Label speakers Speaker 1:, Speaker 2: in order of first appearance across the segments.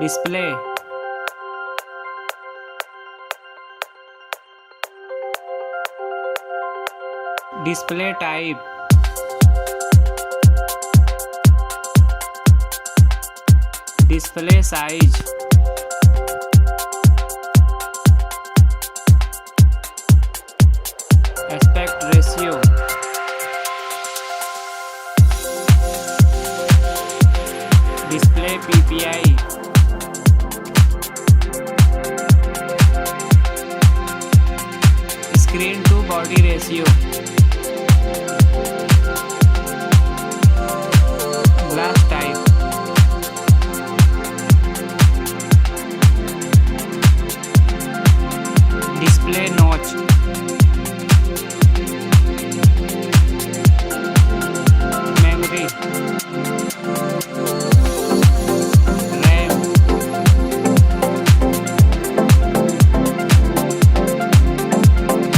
Speaker 1: Display. Display type. Display size. Aspect ratio. Display PPI. Screen to body ratio. Glass type. Display notch. Memory. RAM.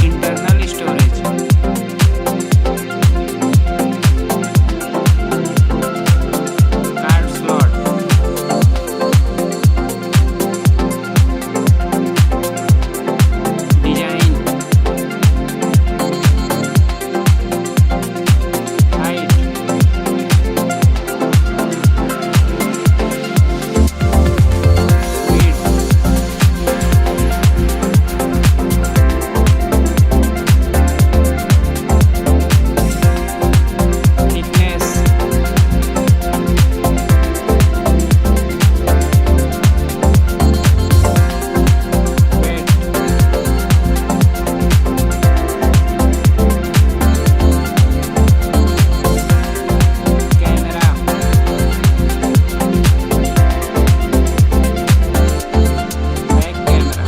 Speaker 1: Internal storage. Card slot. Design. Height. Width. Thickness. Weight. Camera. Back camera.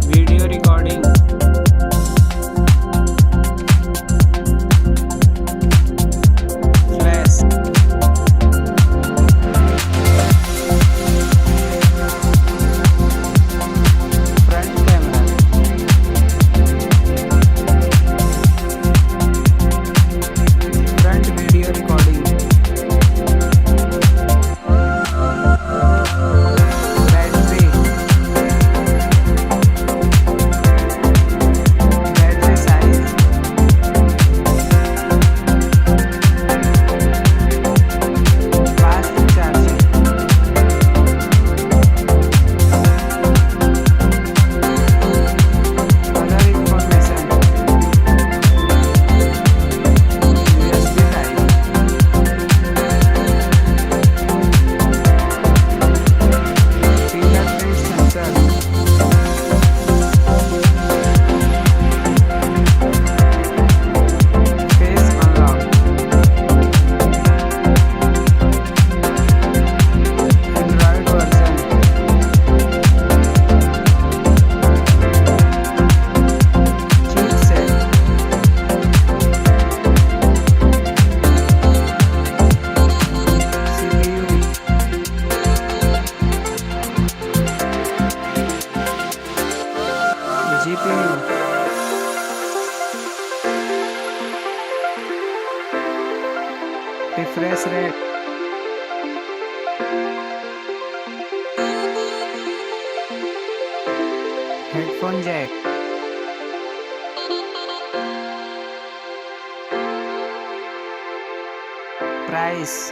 Speaker 1: Video recording. Flash. Front camera. Front video recording. Battery. Battery size. Fast charging. Other information. USB type. Fingerprint sensor. Face unlock. Android version. Chipset. CPU. GPU. Refresh rate. Headphone jack. Price.